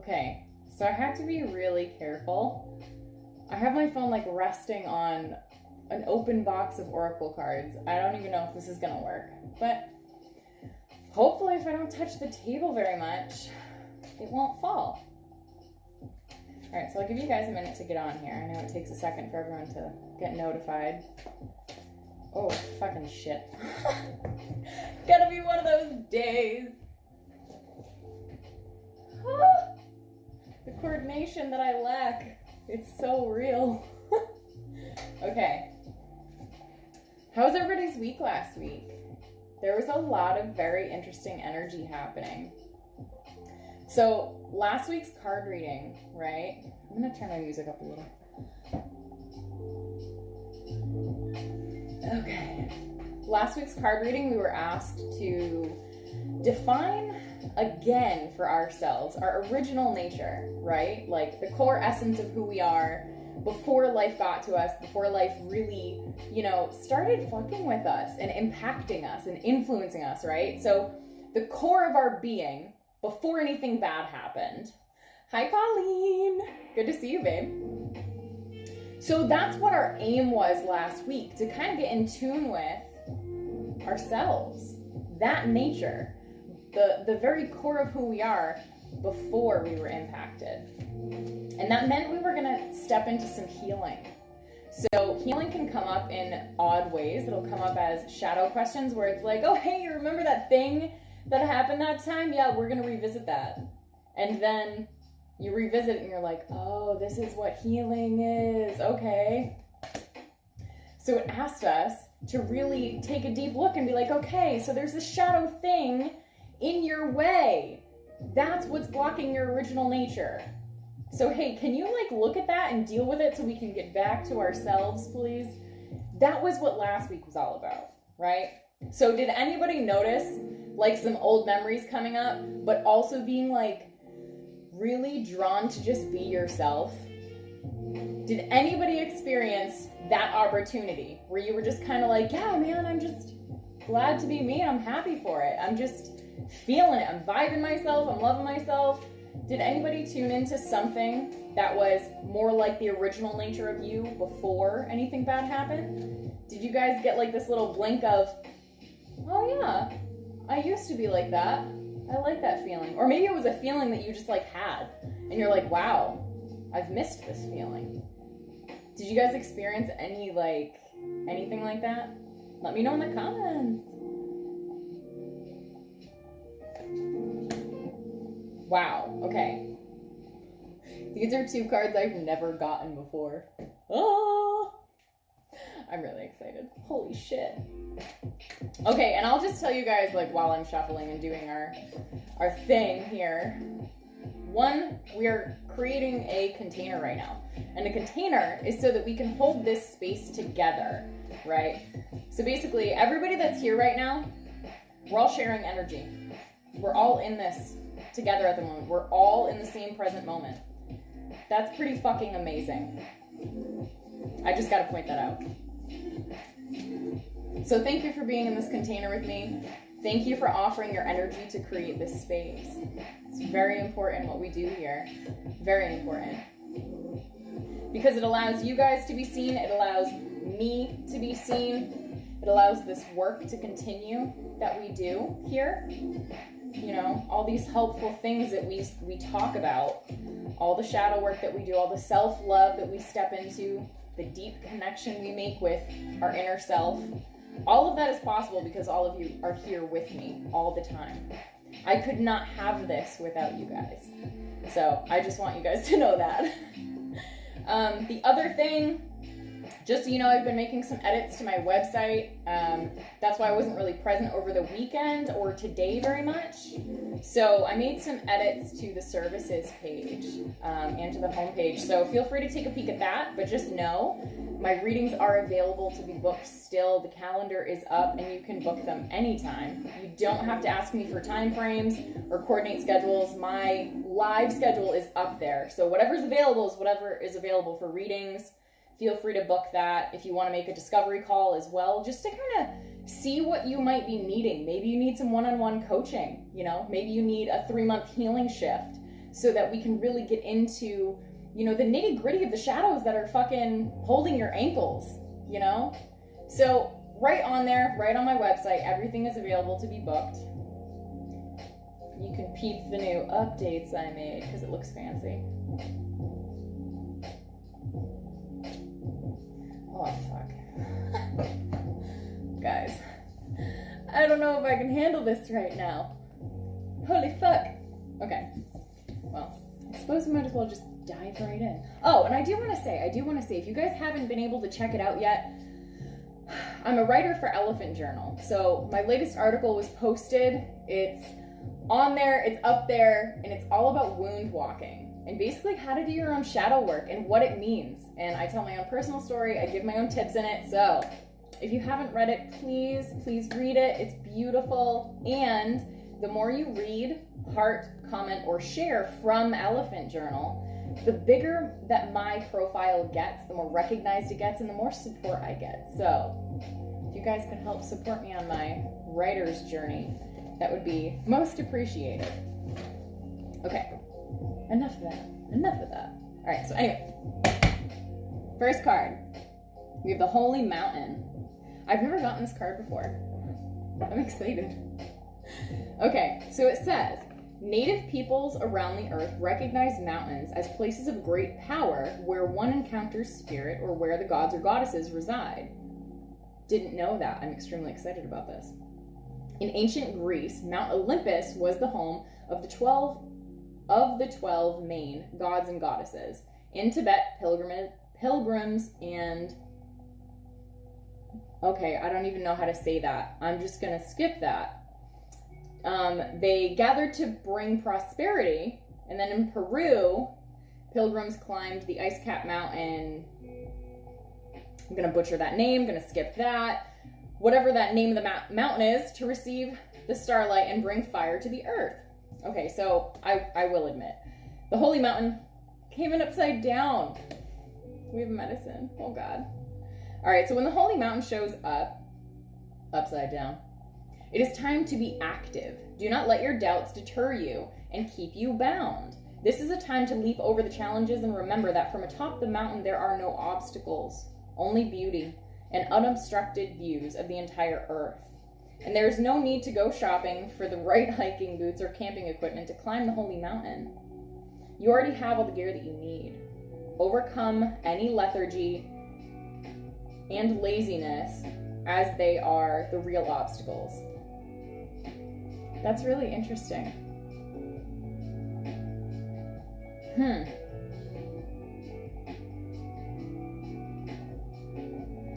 Okay, so I have to be really careful. I have my phone like resting on an open box of Oracle cards. I don't even know if this is gonna work, but hopefully if I don't touch the table very much, it won't fall. All right, so I'll give you guys a minute to get on here. I know it takes a second for everyone to get notified. Oh, fucking shit. Gonna be one of those days. The coordination that I lack, it's so real. Okay. How was everybody's week last week? There was a lot of very interesting energy happening. So last week's card reading, right? I'm gonna turn my music up a little. Okay. Last week's card reading, we were asked to define again for ourselves our original nature, right? Like the core essence of who we are before life got to us, before life really, started fucking with us and impacting us and influencing us, right? So the core of our being before anything bad happened. Hi, Colleen. Good to see you, babe. So that's what our aim was last week, to kind of get in tune with ourselves, that nature, the very core of who we are before we were impacted. And that meant we were gonna step into some healing. So healing can come up in odd ways. It'll come up as shadow questions where it's like, oh, hey, you remember that thing that happened that time? Yeah, we're gonna revisit that. And then you revisit it and you're like, oh, this is what healing is, okay. So it asked us to really take a deep look and be like, okay, so there's this shadow thing in your way. That's what's blocking your original nature. So hey, can you look at that and deal with it so we can get back to ourselves, please? That was what last week was all about, right? So did anybody notice some old memories coming up, but also being really drawn to just be yourself? Did anybody experience that opportunity where you were just kind of yeah, man, I'm just glad to be me and I'm happy for it. I'm just feeling it. I'm vibing myself. I'm loving myself. Did anybody tune into something that was more like the original nature of you before anything bad happened? Did you guys get this little blink of, oh yeah, I used to be like that. I like that feeling. Or maybe it was a feeling that you just had and you're like, wow, I've missed this feeling. Did you guys experience any anything like that? Let me know in the comments. Wow, okay. These are two cards I've never gotten before. Oh, I'm really excited. Holy shit. Okay, and I'll just tell you guys while I'm shuffling and doing our thing here. One, we are creating a container right now. And the container is so that we can hold this space together, right? So basically, everybody that's here right now, we're all sharing energy. We're all in this together at the moment. We're all in the same present moment. That's pretty fucking amazing. I just gotta point that out. So thank you for being in this container with me. Thank you for offering your energy to create this space. It's very important what we do here. Very important. Because it allows you guys to be seen. It allows me to be seen. It allows this work to continue that we do here. All these helpful things that we talk about, all the shadow work that we do, all the self-love that we step into, the deep connection we make with our inner self, all of that is possible because all of you are here with me all the time. I could not have this without you guys. So I just want you guys to know that. The other thing, just so you know, I've been making some edits to my website. That's why I wasn't really present over the weekend or today very much. So I made some edits to the services page and to the homepage. So feel free to take a peek at that, but just know my readings are available to be booked still. The calendar is up and you can book them anytime. You don't have to ask me for time frames or coordinate schedules. My live schedule is up there. So whatever's available is whatever is available for readings. Feel free to book that. If you want to make a discovery call as well, just to kind of see what you might be needing. Maybe you need some one-on-one coaching, maybe you need a 3-month healing shift. so that we can really get into, you know, the nitty gritty of the shadows that are fucking holding your ankles, you know? So right on there, right on my website, everything is available to be booked. You can peep the new updates I made because it looks fancy. Oh, fuck. Guys, I don't know if I can handle this right now. Holy fuck. Okay. Well, I suppose we might as well just dive right in. Oh, and I do want to say, if you guys haven't been able to check it out yet, I'm a writer for Elephant Journal. So my latest article was posted. It's on there, it's up there, and it's all about wound walking and basically how to do your own shadow work and what it means. And I tell my own personal story, I give my own tips in it. So if you haven't read it, please read it. It's beautiful. And the more you read, heart, comment, or share from Elephant Journal, the bigger that my profile gets, the more recognized it gets, and the more support I get. So if you guys could help support me on my writer's journey, that would be most appreciated. Okay, enough of that. All right, so anyway, first card, we have the Holy Mountain. I've never gotten this card before. I'm excited. Okay, so it says, Native peoples around the earth recognize mountains as places of great power where one encounters spirit or where the gods or goddesses reside. Didn't know that. I'm extremely excited about this. In ancient Greece, Mount Olympus was the home of the 12 main gods and goddesses. In Tibet, pilgrims and... Okay, I don't even know how to say that. I'm just going to skip that. They gathered to bring prosperity, and then in Peru, pilgrims climbed the ice-capped mountain. I'm going to butcher that name, I'm going to skip that. Whatever that name of the mountain is, to receive the starlight and bring fire to the earth. Okay, so I will admit, the Holy Mountain came in upside down. We have medicine. Oh, God. All right, so when the Holy Mountain shows up, upside down, it is time to be active. Do not let your doubts deter you and keep you bound. This is a time to leap over the challenges and remember that from atop the mountain there are no obstacles, only beauty and unobstructed views of the entire earth. And there is no need to go shopping for the right hiking boots or camping equipment to climb the Holy Mountain. You already have all the gear that you need. Overcome any lethargy and laziness as they are the real obstacles. That's really interesting.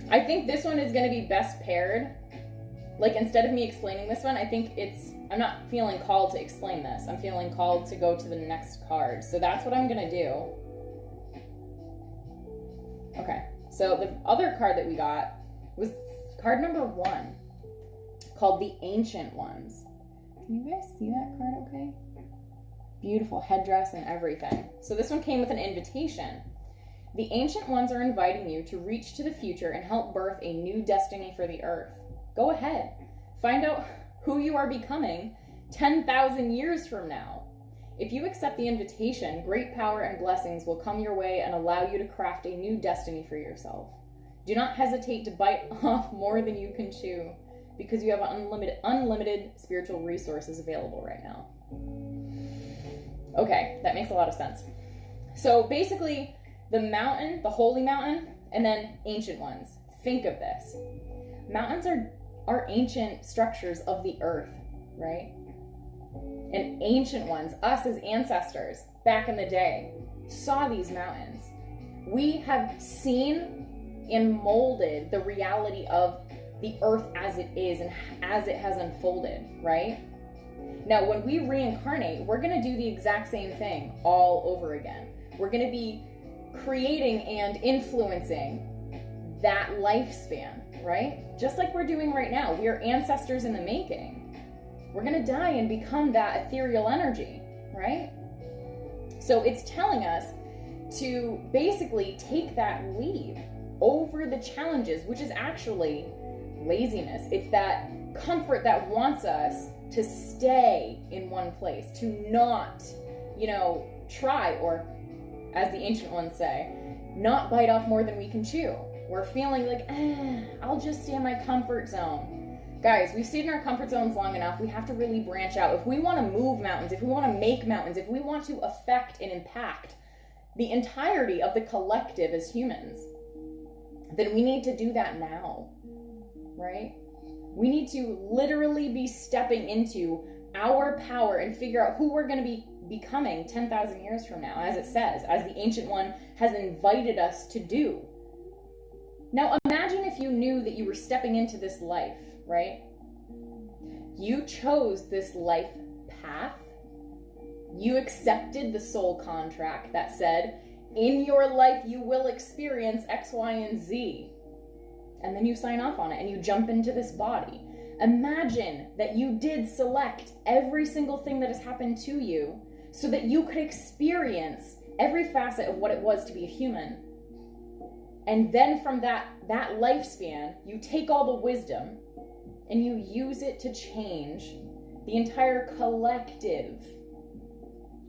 I think this one is going to be best paired. Like, instead of me explaining this one, I think I'm not feeling called to explain this. I'm feeling called to go to the next card. So that's what I'm going to do. Okay, so the other card that we got was card number 1, called the Ancient Ones. Can you guys see that card okay? Beautiful headdress and everything. So this one came with an invitation. The Ancient Ones are inviting you to reach to the future and help birth a new destiny for the earth. Go ahead. Find out who you are becoming 10,000 years from now. If you accept the invitation, great power and blessings will come your way and allow you to craft a new destiny for yourself. Do not hesitate to bite off more than you can chew, because you have unlimited spiritual resources available right now. Okay, that makes a lot of sense. So basically, the mountain, the Holy Mountain, and then Ancient Ones. Think of this. Mountains are ancient structures of the earth, right? And Ancient Ones, us as ancestors, back in the day, saw these mountains. We have seen and molded the reality of the earth as it is and as it has unfolded, right? Now, when we reincarnate, we're going to do the exact same thing all over again. We're going to be creating and influencing that lifespan, right? Just like we're doing right now. We are ancestors in the making. We're going to die and become that ethereal energy, right? So it's telling us to basically take that leap over the challenges, which is actually laziness. It's that comfort that wants us to stay in one place, to not try, or as the ancient ones say, not bite off more than we can chew. We're feeling like, I'll just stay in my comfort zone. Guys, we've stayed in our comfort zones long enough. We have to really branch out. If we want to move mountains, if we want to make mountains, if we want to affect and impact the entirety of the collective as humans, then we need to do that now, right? We need to literally be stepping into our power and figure out who we're going to be becoming 10,000 years from now, as it says, as the Ancient One has invited us to do. Now, imagine if you knew that you were stepping into this life, right? You chose this life path. You accepted the soul contract that said, in your life, you will experience X, Y, and Z. And then you sign off on it and you jump into this body. Imagine that you did select every single thing that has happened to you so that you could experience every facet of what it was to be a human. And then from that lifespan, you take all the wisdom and you use it to change the entire collective.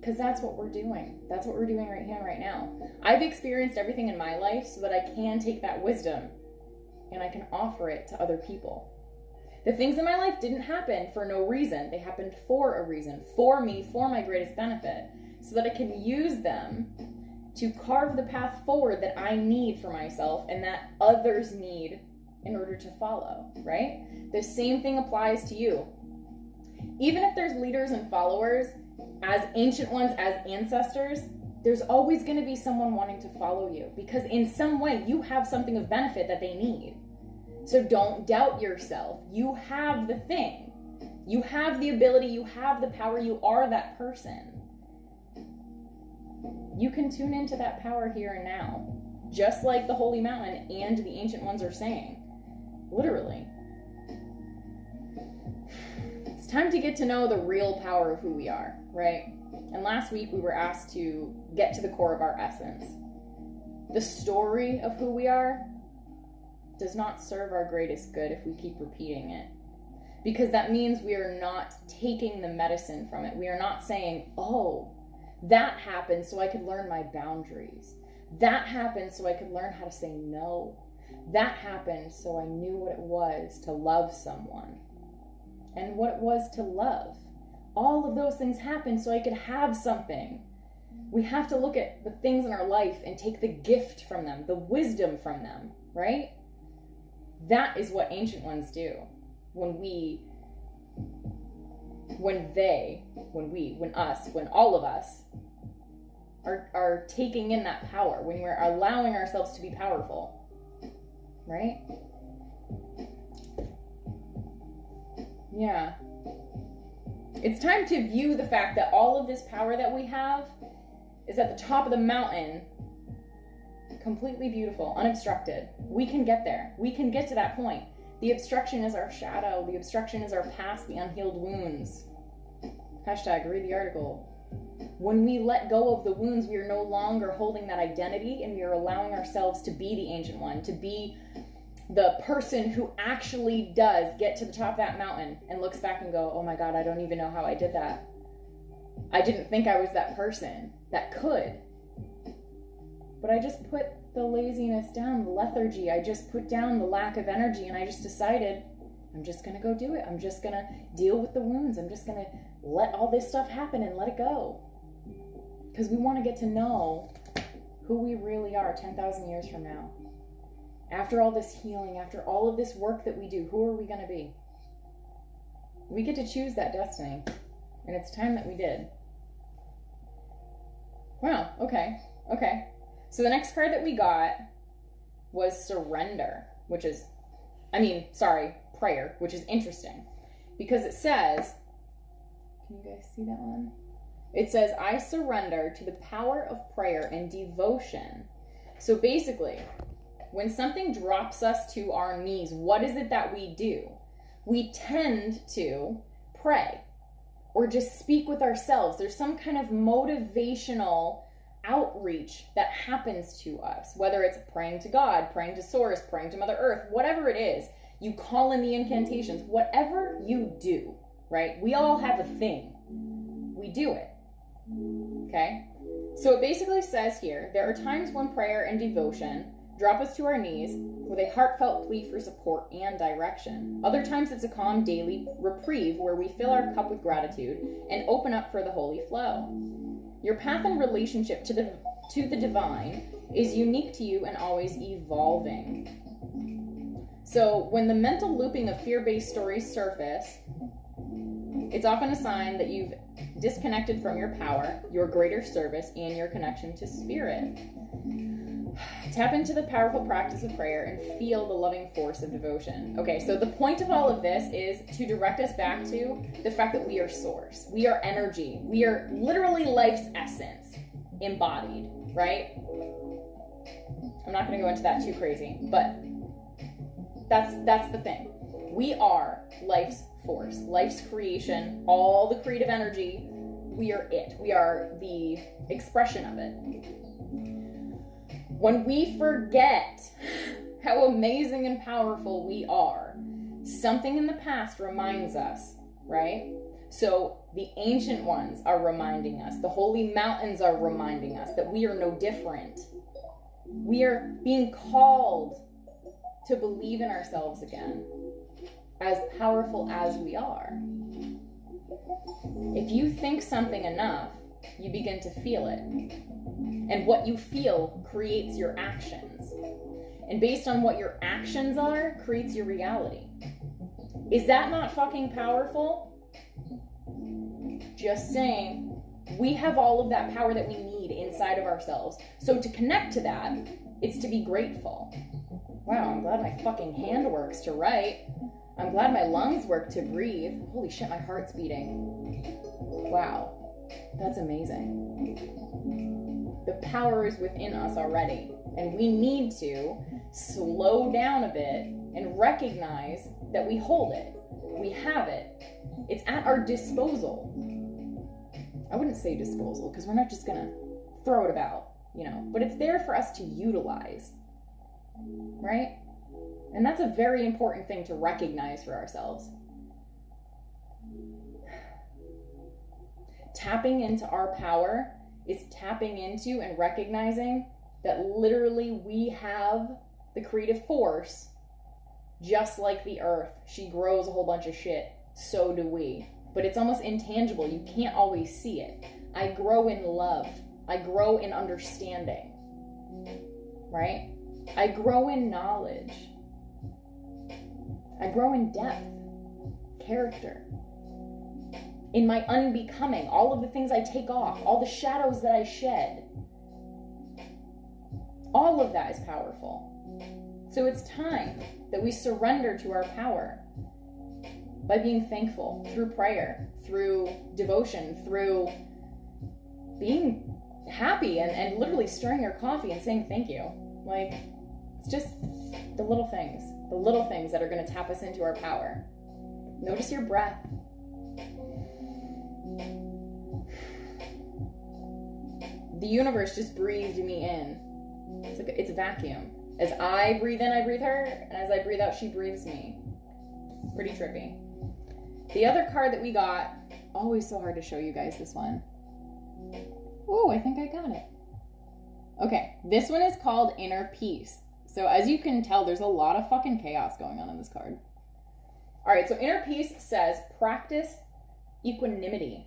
Because that's what we're doing. That's what we're doing right here and right now. I've experienced everything in my life so that I can take that wisdom and I can offer it to other people. The things in my life didn't happen for no reason. They happened for a reason, for me, for my greatest benefit, so that I can use them to carve the path forward that I need for myself and that others need in order to follow, right? The same thing applies to you. Even if there's leaders and followers, as ancient ones, as ancestors, there's always going to be someone wanting to follow you because in some way you have something of benefit that they need. So don't doubt yourself. You have the thing. You have the ability. You have the power. You are that person. You can tune into that power here and now, just like the Holy Mountain and the Ancient Ones are saying. Literally. It's time to get to know the real power of who we are, right? And last week we were asked to get to the core of our essence. The story of who we are does not serve our greatest good if we keep repeating it. Because that means we are not taking the medicine from it. We are not saying, oh, that happened so I could learn my boundaries. That happened so I could learn how to say no. That happened so I knew what it was to love someone and what it was to love. All of those things happened so I could have something. We have to look at the things in our life and take the gift from them, the wisdom from them, right? That is what ancient ones do. When all of us are taking in that power, when we're allowing ourselves to be powerful, right? Yeah. It's time to view the fact that all of this power that we have is at the top of the mountain, completely beautiful, unobstructed. We can get there. We can get to that point. The obstruction is our shadow. The obstruction is our past, the unhealed wounds. Hashtag read the article. When we let go of the wounds, we are no longer holding that identity, and we are allowing ourselves to be the Ancient One, to be the person who actually does get to the top of that mountain and looks back and go, oh my God, I don't even know how I did that. I didn't think I was that person that could. But I just put the laziness down, the lethargy. I just put down the lack of energy, and I just decided I'm just going to go do it. I'm just going to deal with the wounds. I'm just going to let all this stuff happen and let it go. Because we want to get to know who we really are 10,000 years from now. After all this healing, after all of this work that we do, who are we going to be? We get to choose that destiny. And it's time that we did. Wow, okay. So the next card that we got was surrender, prayer, which is interesting. Because it says, can you guys see that one? It says, I surrender to the power of prayer and devotion. So basically, when something drops us to our knees, what is it that we do? We tend to pray or just speak with ourselves. There's some kind of motivational outreach that happens to us, whether it's praying to God, praying to Source, praying to Mother Earth, whatever it is. You call in the incantations, whatever you do, right? We all have a thing. We do it. Okay? So it basically says here, there are times when prayer and devotion drop us to our knees with a heartfelt plea for support and direction. Other times it's a calm daily reprieve where we fill our cup with gratitude and open up for the holy flow. Your path and relationship to the divine is unique to you and always evolving. So when the mental looping of fear-based stories surface, it's often a sign that you've disconnected from your power, your greater service, and your connection to spirit. Tap into the powerful practice of prayer and feel the loving force of devotion. Okay, so the point of all of this is to direct us back to the fact that we are source. We are energy. We are literally life's essence embodied, right? I'm not going to go into that too crazy, but that's the thing. We are life's force, life's creation, all the creative energy. We are it. We are the expression of it. When we forget how amazing and powerful we are, something in the past reminds us, right? So the ancient ones are reminding us, the holy mountains are reminding us that we are no different. We are being called to believe in ourselves again, as powerful as we are. If you think something enough, you begin to feel it. And what you feel creates your actions. And based on what your actions are, creates your reality. Is that not fucking powerful? Just saying. We have all of that power that we need inside of ourselves. So to connect to that, it's to be grateful. Wow, I'm glad my fucking hand works to write. I'm glad my lungs work to breathe. Holy shit, my heart's beating. Wow, that's amazing. The power is within us already, and we need to slow down a bit and recognize that we hold it. We have it. It's at our disposal. I wouldn't say disposal, because we're not just gonna throw it about, but it's there for us to utilize, right? And that's a very important thing to recognize for ourselves. Tapping into our power is tapping into and recognizing that literally we have the creative force, just like the earth. She grows a whole bunch of shit. So do we. But it's almost intangible. You can't always see it. I grow in love. I grow in understanding. Right? I grow in knowledge. I grow in depth, character. In my unbecoming, all of the things I take off, all the shadows that I shed. All of that is powerful. So it's time that we surrender to our power by being thankful through prayer, through devotion, through being happy and literally stirring your coffee and saying thank you. Like, it's just the little things that are going to tap us into our power. Notice your breath. The universe just breathed me in. It's a vacuum. As I breathe in, I breathe her, and as I breathe out, she breathes me. Pretty trippy. The other card that we got, always so hard to show you guys this one. Oh, I think I got it. Okay, this one is called Inner Peace. So as you can tell, there's a lot of fucking chaos going on in this card. All right, so Inner Peace says, practice equanimity.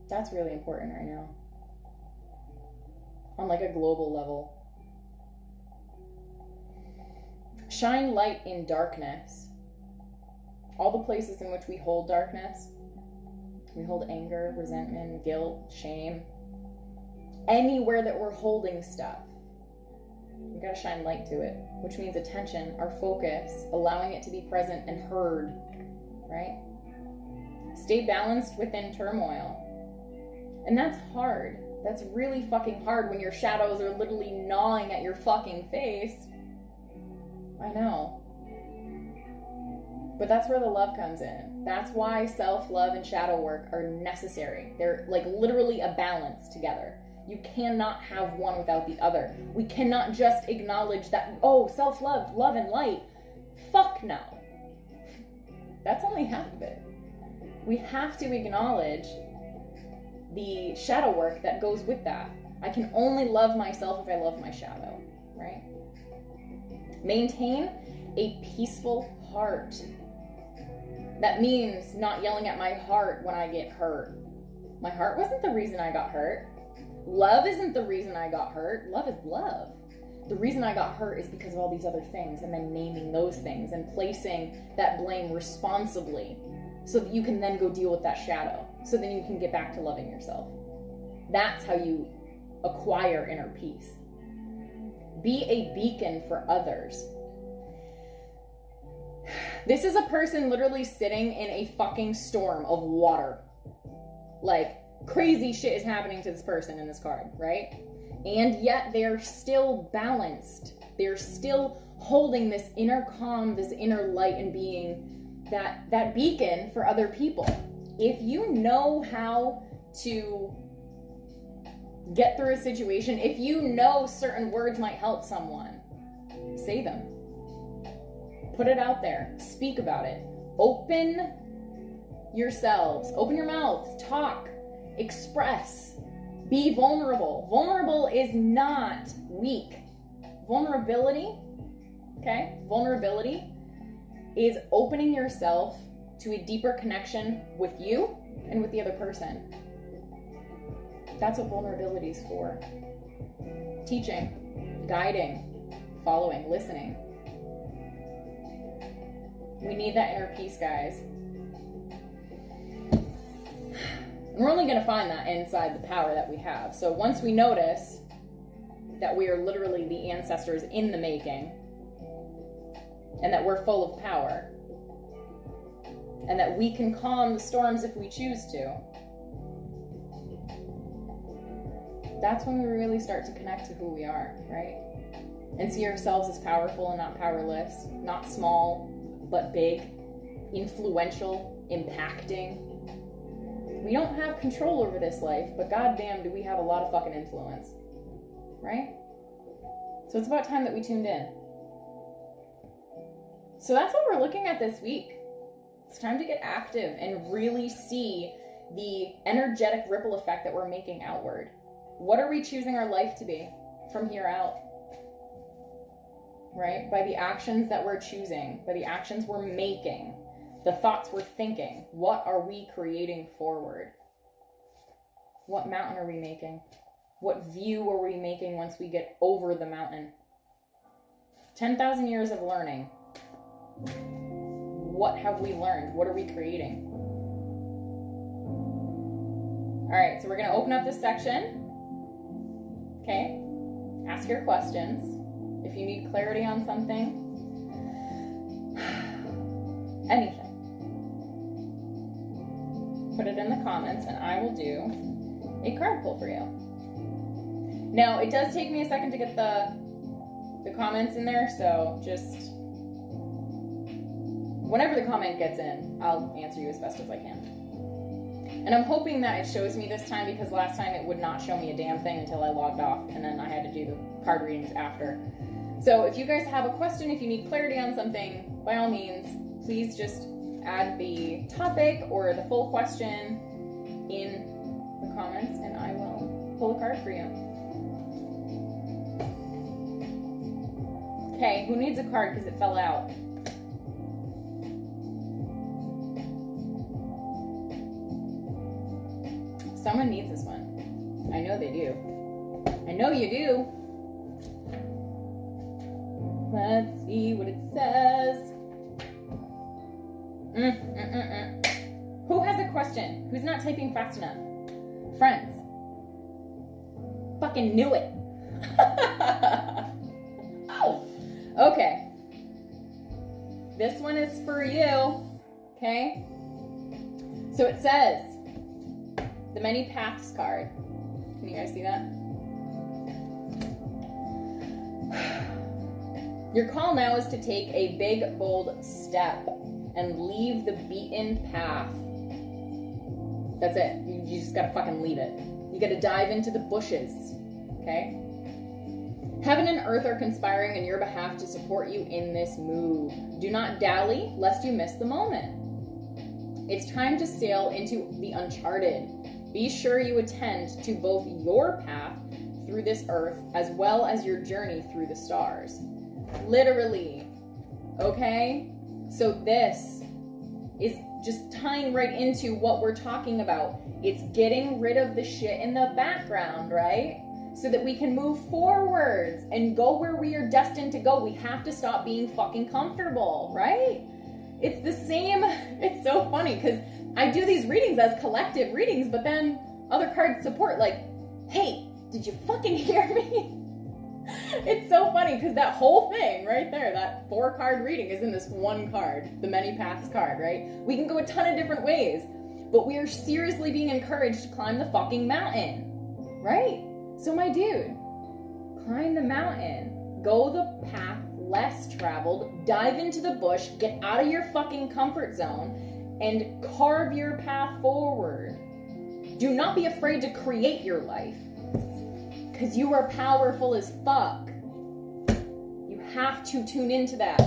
That's really important right now. On like a global level. Shine light in darkness. All the places in which we hold darkness. We hold anger, resentment, guilt, shame. Anywhere that we're holding stuff. We gotta shine light to it, which means attention, our focus, allowing it to be present and heard, right? Stay balanced within turmoil. And that's hard. That's really fucking hard when your shadows are literally gnawing at your fucking face. I know. But that's where the love comes in. That's why self-love and shadow work are necessary. They're like literally a balance together. You cannot have one without the other. We cannot just acknowledge that, oh, self-love, love and light. Fuck no. That's only half of it. We have to acknowledge the shadow work that goes with that. I can only love myself if I love my shadow, right? Maintain a peaceful heart. That means not yelling at my heart when I get hurt. My heart wasn't the reason I got hurt. Love isn't the reason I got hurt. Love is love. The reason I got hurt is because of all these other things, and then naming those things and placing that blame responsibly so that you can then go deal with that shadow, so then you can get back to loving yourself. That's how you acquire inner peace. Be a beacon for others. This is a person literally sitting in a fucking storm of water. Like, crazy shit is happening to this person in this card, right? And yet they're still balanced. They're still holding this inner calm, this inner light, and being that beacon for other people. If you know how to get through a situation, if you know certain words might help someone, say them. Put it out there. Speak about it. Open yourselves. Open your mouths. Talk. Express. Be vulnerable. Vulnerable is not weak. Vulnerability, okay? Vulnerability is opening yourself to a deeper connection with you and with the other person. That's what vulnerability is for. Teaching, guiding, following, listening. We need that inner peace, guys. And we're only going to find that inside the power that we have. So once we notice that we are literally the ancestors in the making, and that we're full of power, and that we can calm the storms if we choose to, that's when we really start to connect to who we are, right? And see ourselves as powerful and not powerless, not small, but big, influential, impacting. We don't have control over this life, but goddamn do we have a lot of fucking influence, right? So it's about time that we tuned in. So that's what we're looking at this week. It's time to get active and really see the energetic ripple effect that we're making outward. What are we choosing our life to be from here out? Right? By the actions that we're choosing, by the actions we're making, the thoughts we're thinking. What are we creating forward? What mountain are we making? What view are we making once we get over the mountain? 10,000 years of learning. What have we learned? What are we creating? All right, so we're going to open up this section. Okay? Ask your questions. If you need clarity on something, anything, put it in the comments and I will do a card pull for you. Now, it does take me a second to get the comments in there, so just whenever the comment gets in, I'll answer you as best as I can. And I'm hoping that it shows me this time, because last time it would not show me a damn thing until I logged off, and then I had to do the card readings after. So if you guys have a question, if you need clarity on something, by all means, please just add the topic or the full question in the comments and I will pull a card for you. Okay, who needs a card because it fell out? Someone needs this one. I know they do. I know you do. Let's see what it says. Who has a question? Who's not typing fast enough? Friends. Fucking knew it. Okay. This one is for you. Okay? So it says, the Many Paths card. Can you guys see that? Your call now is to take a big, bold step and leave the beaten path. That's it. You just gotta fucking leave it. You gotta dive into the bushes, okay? Heaven and earth are conspiring on your behalf to support you in this move. Do not dally, lest you miss the moment. It's time to sail into the uncharted. Be sure you attend to both your path through this earth as well as your journey through the stars. Literally. Okay? So this is just tying right into what we're talking about. It's getting rid of the shit in the background, right? So that we can move forwards and go where we are destined to go. We have to stop being fucking comfortable, right? It's the same. It's so funny because I do these readings as collective readings, but then other cards support, like, hey, did you fucking hear me? It's so funny because that whole thing right there, that 4-card reading is in this one card, the Many Paths card, right? We can go a ton of different ways, but we are seriously being encouraged to climb the fucking mountain, right? So my dude, climb the mountain, go the path less traveled, dive into the bush, get out of your fucking comfort zone, and carve your path forward. Do not be afraid to create your life, because you are powerful as fuck. You have to tune into that.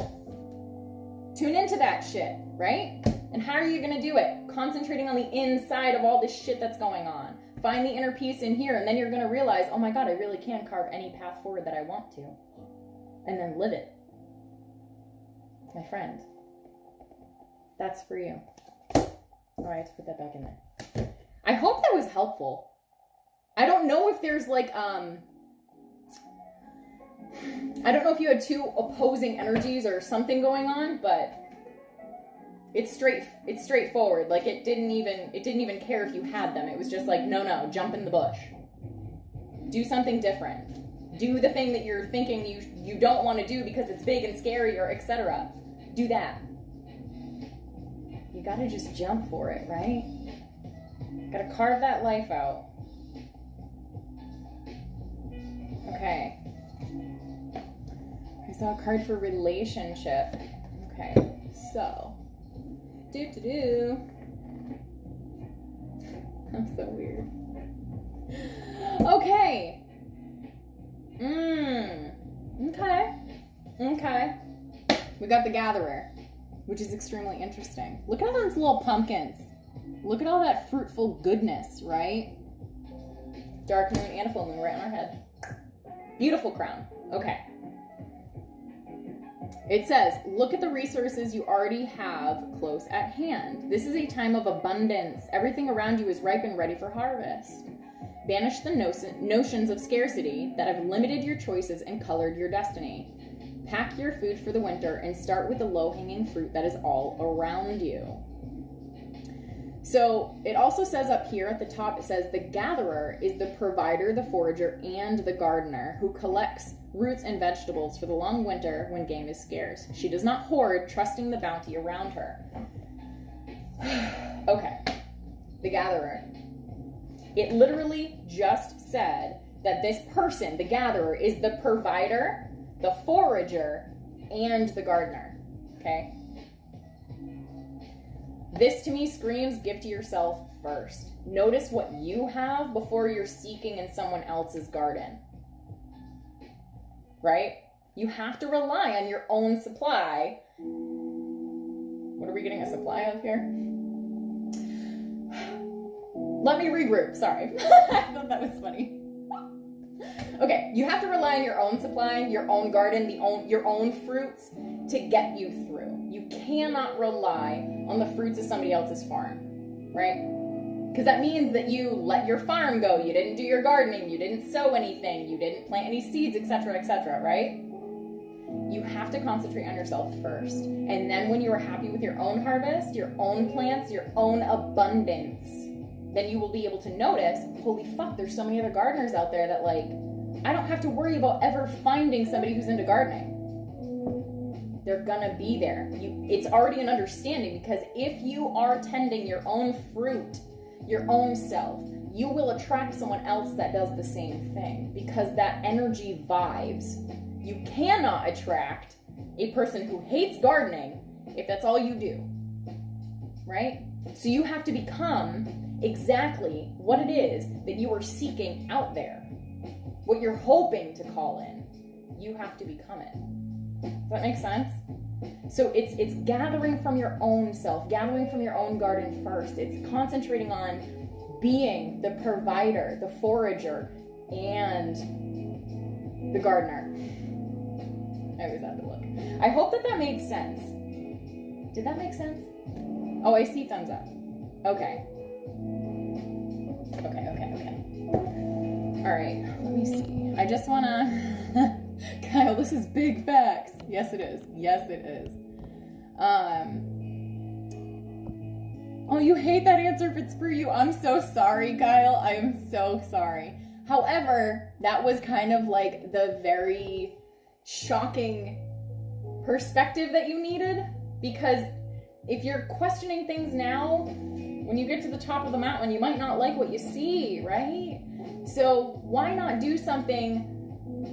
Tune into that shit, right? And how are you gonna do it? Concentrating on the inside of all this shit that's going on. Find the inner peace in here, and then you're gonna realize, oh my God, I really can carve any path forward that I want to. And then live it. My friend. That's for you. All right, let's put that back in there. I hope that was helpful. I don't know if there's like, I don't know if you had two opposing energies or something going on, but it's straightforward. Like it didn't even care if you had them. It was just like, no, jump in the bush. Do something different. Do the thing that you're thinking you don't want to do because it's big and scary or etc. Do that. You gotta just jump for it, right? Gotta carve that life out. Okay. I saw a card for relationship. Okay, so. I'm so weird. Okay. Okay. We got the Gatherer, which is extremely interesting. Look at all those little pumpkins. Look at all that fruitful goodness, right? Dark moon and a full moon right on our head. Beautiful crown. Okay. It says, look at the resources you already have close at hand. This is a time of abundance. Everything around you is ripe and ready for harvest. Banish the notions of scarcity that have limited your choices and colored your destiny. Pack your food for the winter and start with the low-hanging fruit that is all around you. So it also says up here at the top, it says the gatherer is the provider, the forager, and the gardener who collects roots and vegetables for the long winter when game is scarce. She does not hoard, trusting the bounty around her. Okay, the gatherer. It literally just said that this person, the gatherer, is the provider, the forager, and the gardener, okay? This to me screams give to yourself first. Notice what you have before you're seeking in someone else's garden. Right? You have to rely on your own supply. What are we getting a supply of here? Let me regroup, sorry. I thought that was funny. Okay, you have to rely on your own supply, your own garden, your own fruits to get you through. You cannot rely on the fruits of somebody else's farm, right? Because that means that you let your farm go. You didn't do your gardening. You didn't sow anything. You didn't plant any seeds, etc., right? You have to concentrate on yourself first. And then when you are happy with your own harvest, your own plants, your own abundance, then you will be able to notice, holy fuck, there's so many other gardeners out there that like, I don't have to worry about ever finding somebody who's into gardening. They're gonna be there. It's already an understanding, because if you are tending your own fruit, your own self, you will attract someone else that does the same thing, because that energy vibes. You cannot attract a person who hates gardening if that's all you do, right? So you have to become exactly what it is that you are seeking out there. What you're hoping to call in, you have to become it. Does that make sense? So it's gathering from your own self, gathering from your own garden first. It's concentrating on being the provider, the forager, and the gardener. I always have to look. I hope that made sense. Did that make sense? Oh, I see thumbs up. Okay. All right, let me see. I just wanna... Kyle, this is big facts. Yes, it is. Yes, it is. Oh, you hate that answer if it's for you. I'm so sorry, Kyle. I am so sorry. However, that was kind of like the very shocking perspective that you needed, because if you're questioning things now, when you get to the top of the mountain, you might not like what you see, right? So why not do something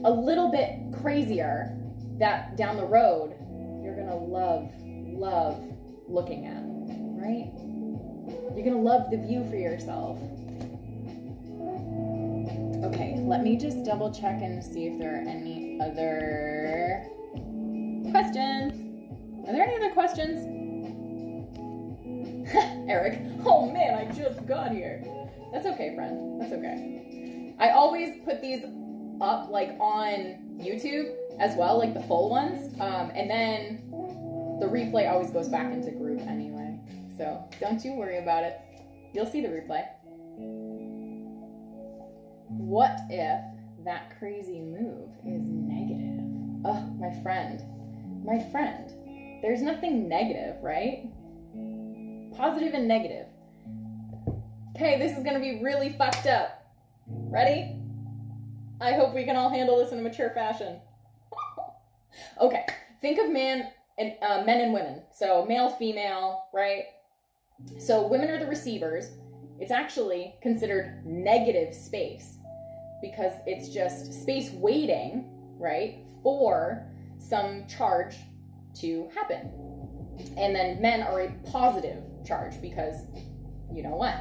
a little bit crazier that down the road you're gonna love looking at, right? You're gonna love the view for yourself. Okay, let me just double check and see if there are any other questions. Are there any other questions? Eric, oh man, I just got here. That's okay, friend. That's okay. I always put these up like on YouTube as well, like the full ones. And then the replay always goes back into group anyway. So don't you worry about it. You'll see the replay. What if that crazy move is negative? Oh, my friend. There's nothing negative, right? Positive and negative. Okay, this is gonna be really fucked up. Ready? I hope we can all handle this in a mature fashion. Okay, think of men and women. So male, female, right? So women are the receivers. It's actually considered negative space because it's just space waiting, right, for some charge to happen. And then men are a positive charge because you know what?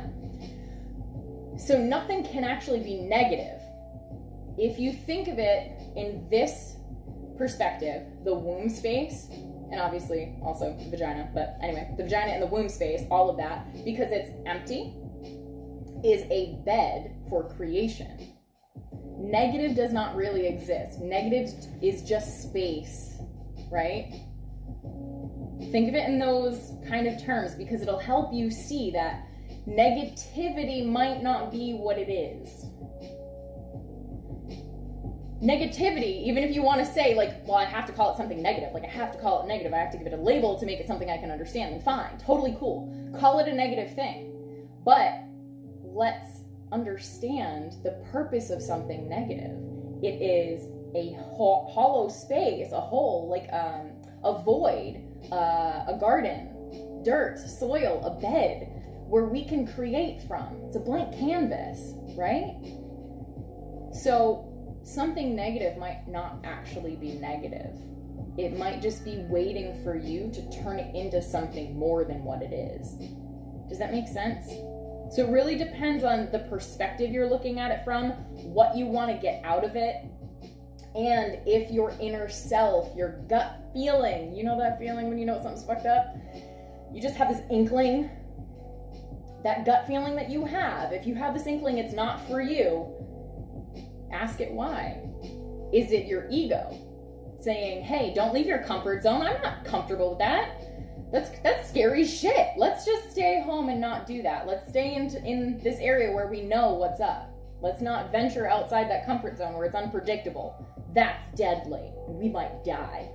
So nothing can actually be negative. If you think of it in this perspective, the womb space, and obviously also the vagina, but anyway, the vagina and the womb space, all of that, because it's empty, is a bed for creation. Negative does not really exist. Negative is just space, right? Think of it in those kind of terms because it'll help you see that negativity might not be what it is. Negativity, even if you want to say like, well, I have to call it something negative, like I have to call it negative, I have to give it a label to make it something I can understand, then fine, totally cool. Call it a negative thing. But let's understand the purpose of something negative. It is a hollow space, a hole, like a void, a garden, dirt, soil, a bed where we can create from. It's a blank canvas, right? So something negative might not actually be negative. It might just be waiting for you to turn it into something more than what it is. Does that make sense? So it really depends on the perspective you're looking at it from, what you want to get out of it, and if your inner self, your gut feeling, you know that feeling when you know something's fucked up? You just have this inkling, that gut feeling that you have. If you have this inkling it's not for you, ask it why. Is it your ego saying, hey, don't leave your comfort zone? I'm not comfortable with that. That's scary shit. Let's just stay home and not do that. Let's stay in this area where we know what's up. Let's not venture outside that comfort zone where it's unpredictable. That's deadly. We might die.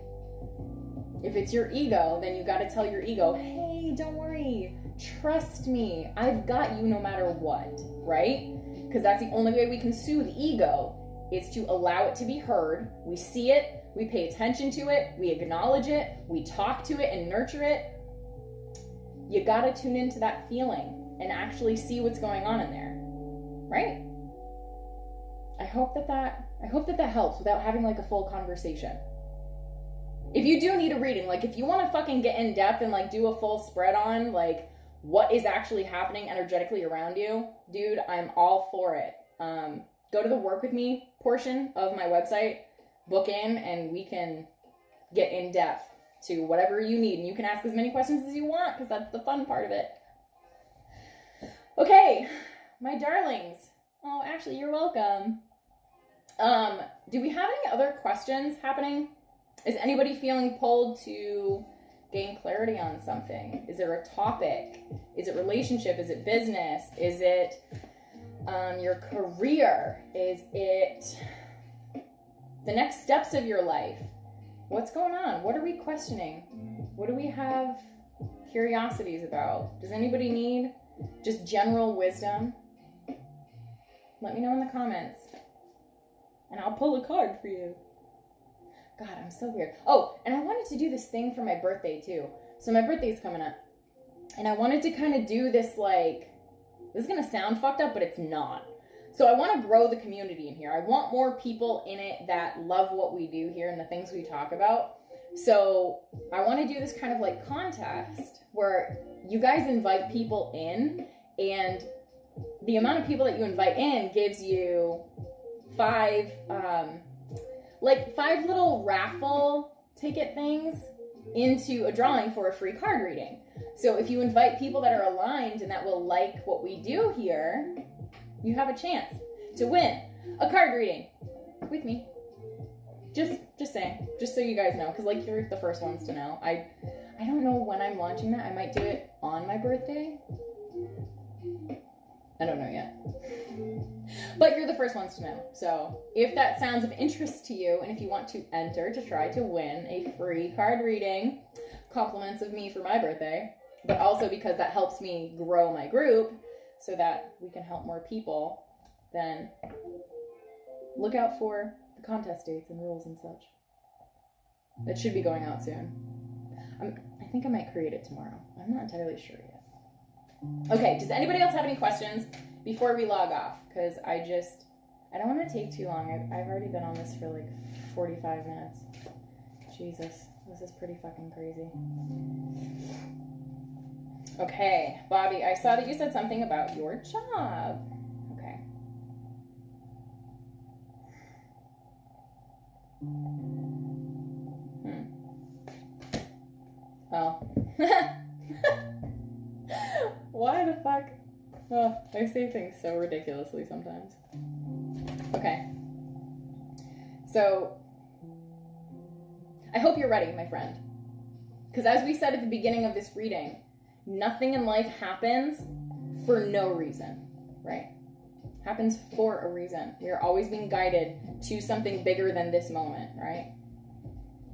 If it's your ego, then you got to tell your ego, hey, don't worry. Trust me. I've got you no matter what, right? Because that's the only way we can soothe ego is to allow it to be heard. We see it, we pay attention to it, we acknowledge it, we talk to it and nurture it. You gotta tune into that feeling and actually see what's going on in there, right? I hope that helps without having like a full conversation. If you do need a reading, like if you want to fucking get in depth and like do a full spread on like what is actually happening energetically around you, dude, I'm all for it. Go to the work with me portion of my website, book in, and we can get in depth to whatever you need. And you can ask as many questions as you want because that's the fun part of it. Okay, my darlings. Oh, Ashley, you're welcome. Do we have any other questions happening? Is anybody feeling pulled to gain clarity on something? Is there a topic? Is it relationship? Is it business? Is it your career? Is it the next steps of your life? What's going on? What are we questioning? What do we have curiosities about? Does anybody need just general wisdom? Let me know in the comments. And I'll pull a card for you. God, I'm so weird. Oh, and I wanted to do this thing for my birthday too. So my birthday's coming up. And I wanted to kind of do this like, this is going to sound fucked up, but it's not. So I want to grow the community in here. I want more people in it that love what we do here and the things we talk about. So I want to do this kind of like contest where you guys invite people in, and the amount of people that you invite in gives you five little raffle ticket things into a drawing for a free card reading. So if you invite people that are aligned and that will like what we do here, you have a chance to win a card reading with me. Just saying, just so you guys know, because like you're the first ones to know. I don't know when I'm launching that. I might do it on my birthday. I don't know yet. But you're the first ones to know. So if that sounds of interest to you, and if you want to enter to try to win a free card reading, compliments of me for my birthday, but also because that helps me grow my group so that we can help more people, then look out for the contest dates and rules and such. That should be going out soon. I think I might create it tomorrow. I'm not entirely sure yet. Okay, does anybody else have any questions before we log off? Because I don't want to take too long. I've already been on this for like 45 minutes. Jesus, this is pretty fucking crazy. Okay, Bobby, I saw that you said something about your job. Okay. Oh. Why the fuck? Oh, I say things so ridiculously sometimes. Okay. So, I hope you're ready, my friend. Because as we said at the beginning of this reading, nothing in life happens for no reason, right? Happens for a reason. We are always being guided to something bigger than this moment, right?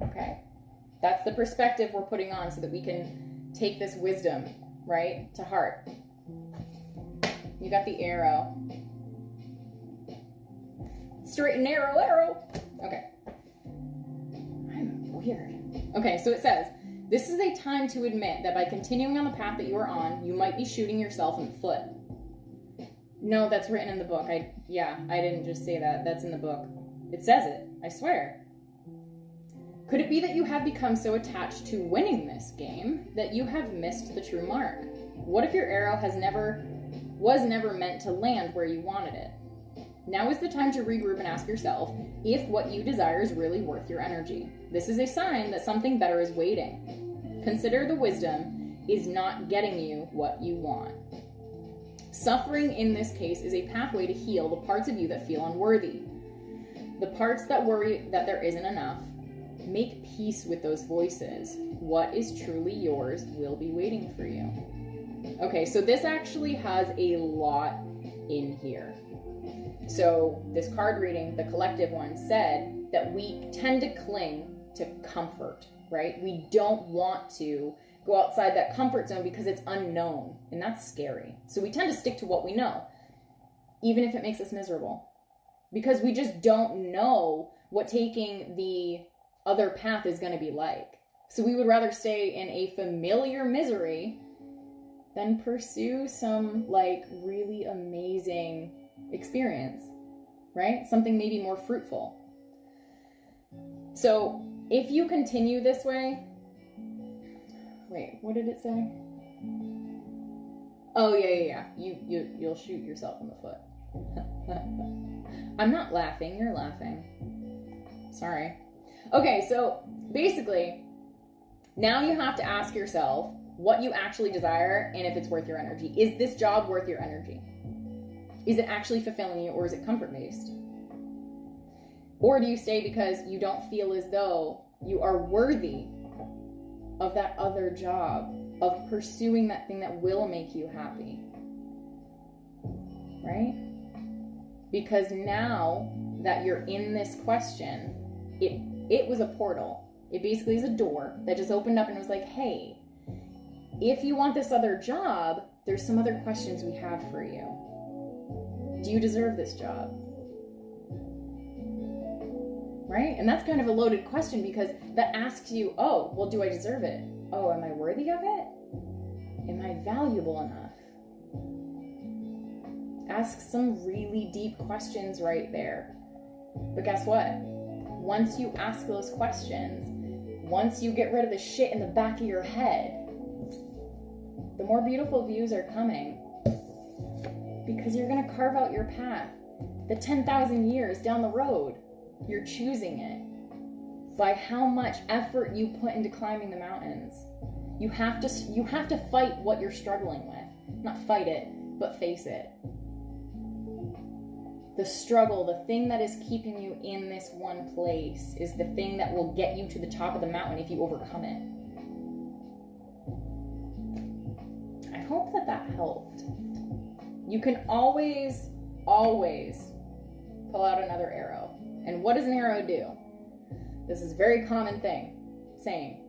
Okay. That's the perspective we're putting on so that we can take this wisdom, right, to heart. You got the arrow. Straight and narrow arrow. Okay. I'm weird. Okay, so it says, this is a time to admit that by continuing on the path that you are on, you might be shooting yourself in the foot. No, that's written in the book. I didn't just say that. That's in the book. It says it. I swear. Could it be that you have become so attached to winning this game that you have missed the true mark? What if your arrow was never meant to land where you wanted it? Now is the time to regroup and ask yourself if what you desire is really worth your energy. This is a sign that something better is waiting. Consider the wisdom is not getting you what you want. Suffering in this case is a pathway to heal the parts of you that feel unworthy. The parts that worry that there isn't enough. Make peace with those voices. What is truly yours will be waiting for you. Okay, so this actually has a lot in here. So this card reading, the collective one, said that we tend to cling to comfort, right? We don't want to go outside that comfort zone because it's unknown, and that's scary. So we tend to stick to what we know, even if it makes us miserable, because we just don't know what taking the other path is going to be like. So we would rather stay in a familiar misery than pursue some like really amazing experience, right? Something maybe more fruitful. So if you continue this way, wait, what did it say? Oh yeah. You'll shoot yourself in the foot. I'm not laughing, you're laughing. Sorry. Okay, so basically, now you have to ask yourself what you actually desire and if it's worth your energy. Is this job worth your energy? Is it actually fulfilling you, or is it comfort-based? Or do you stay because you don't feel as though you are worthy of that other job, of pursuing that thing that will make you happy? Right? Because now that you're in this question, it was a portal. It basically is a door that just opened up and was like, hey, if you want this other job, there's some other questions we have for you. Do you deserve this job? Right? And that's kind of a loaded question, because that asks you, oh, well, do I deserve it? Oh, am I worthy of it? Am I valuable enough? Ask some really deep questions right there. But guess what? Once you ask those questions, once you get rid of the shit in the back of your head, the more beautiful views are coming, because you're going to carve out your path. The 10,000 years down the road, you're choosing it by how much effort you put into climbing the mountains. You have to fight what you're struggling with. Not fight it, but face it. The struggle, the thing that is keeping you in this one place, is the thing that will get you to the top of the mountain if you overcome it. I hope that helped. You can always pull out another arrow. And what does an arrow do? This is a very common saying.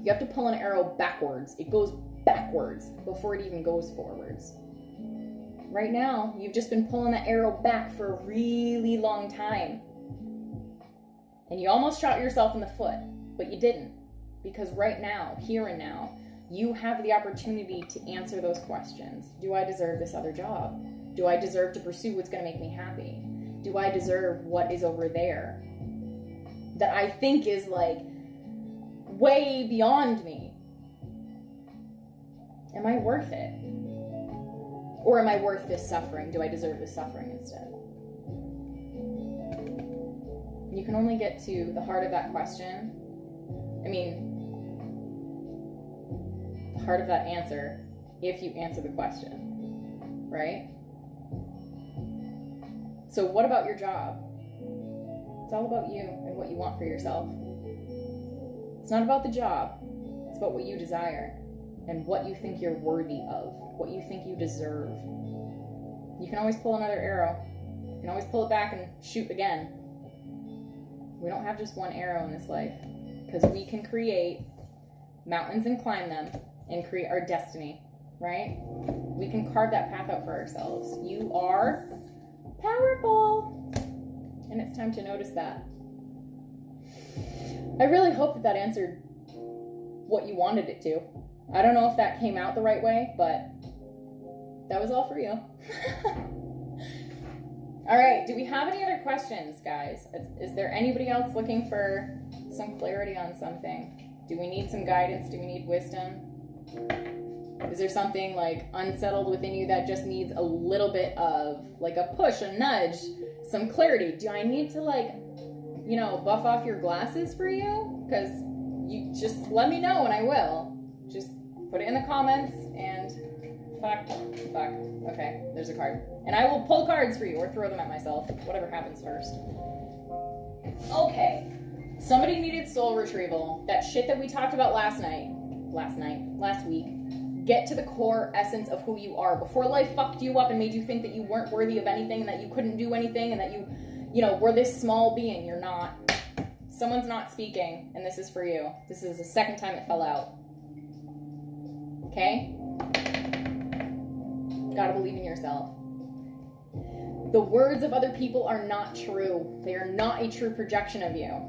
You have to pull an arrow backwards. It goes backwards before it even goes forwards. Right now, you've just been pulling that arrow back for a really long time. And you almost shot yourself in the foot, but you didn't. Because right now, here and now, you have the opportunity to answer those questions. Do I deserve this other job? Do I deserve to pursue what's going to make me happy? Do I deserve what is over there that I think is like way beyond me? Am I worth it? Or am I worth this suffering? Do I deserve this suffering instead? You can only get to the heart of that question. The heart of that answer, if you answer the question, right? So what about your job? It's all about you and what you want for yourself. It's not about the job. It's about what you desire and what you think you're worthy of, what you think you deserve. You can always pull another arrow. You can always pull it back and shoot again. We don't have just one arrow in this life, because we can create mountains and climb them and create our destiny, right? We can carve that path out for ourselves. You are powerful, and it's time to notice that. I really hope that answered what you wanted it to. I don't know if that came out the right way, but that was all for you. All right, do we have any other questions, guys? Is there anybody else looking for some clarity on something? Do we need some guidance? Do we need wisdom? Is there something like unsettled within you that just needs a little bit of like a push, a nudge, some clarity? Do I need to buff off your glasses for you? Because you just let me know and I will. Just put it in the comments and fuck. Okay, there's a card. And I will pull cards for you or throw them at myself. Whatever happens first. Okay. Somebody needed soul retrieval. That shit that we talked about last week. Get to the core essence of who you are. Before life fucked you up and made you think that you weren't worthy of anything and that you couldn't do anything and that you were this small being. You're not. Someone's not speaking, and this is for you. This is the second time it fell out. Okay? Gotta believe in yourself. The words of other people are not true. They are not a true projection of you.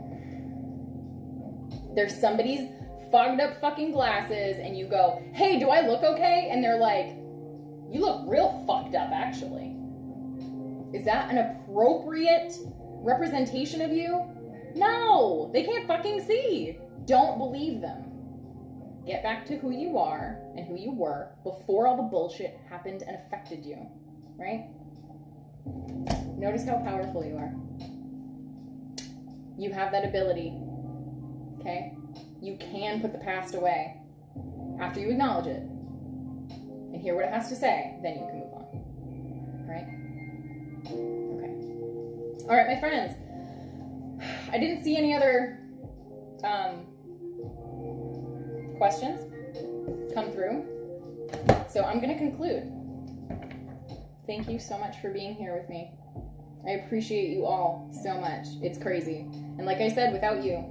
There's somebody's fogged up fucking glasses and you go, hey, do I look okay? And they're like, you look real fucked up, actually. Is that an appropriate representation of you? No, they can't fucking see. Don't believe them. Get back to who you are and who you were before all the bullshit happened and affected you, right? Notice how powerful you are. You have that ability, okay? You can put the past away after you acknowledge it and hear what it has to say, then you can move on, right? Okay. All right, my friends. I didn't see any other questions come through, so I'm going to conclude. Thank you so much for being here with me. I appreciate you all so much. It's crazy. And like I said, without you,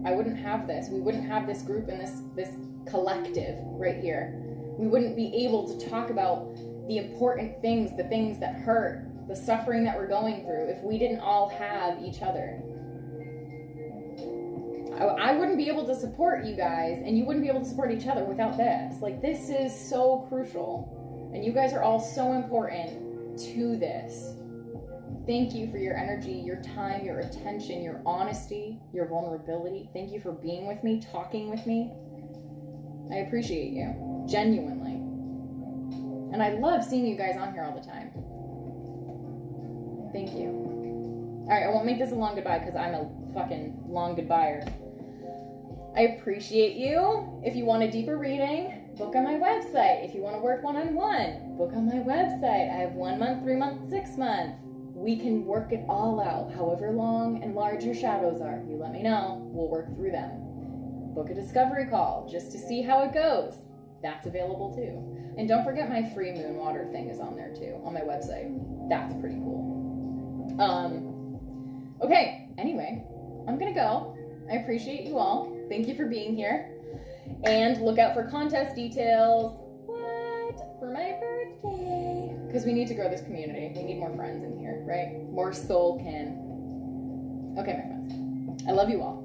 I wouldn't have this. We wouldn't have this group and this collective right here. We wouldn't be able to talk about the important things, the things that hurt, the suffering that we're going through, if we didn't all have each other. I wouldn't be able to support you guys, and you wouldn't be able to support each other without this. Like, this is so crucial. And you guys are all so important to this. Thank you for your energy, your time, your attention, your honesty, your vulnerability. Thank you for being with me, talking with me. I appreciate you, genuinely. And I love seeing you guys on here all the time. Thank you. All right, I won't make this a long goodbye because I'm a fucking long goodbyer. I appreciate you. If you want a deeper reading, book on my website. If you want to work one-on-one, book on my website. I have 1 month, 3 months, 6 months. We can work it all out, however long and large your shadows are. You let me know. We'll work through them. Book a discovery call just to see how it goes. That's available too. And don't forget my free moon water thing is on there too, on my website. That's pretty cool. Okay, anyway, I'm gonna go. I appreciate you all. Thank you for being here. And look out for contest details. For my birthday. Because we need to grow this community. We need more friends in here, right? More soul kin. Okay, my friends. I love you all.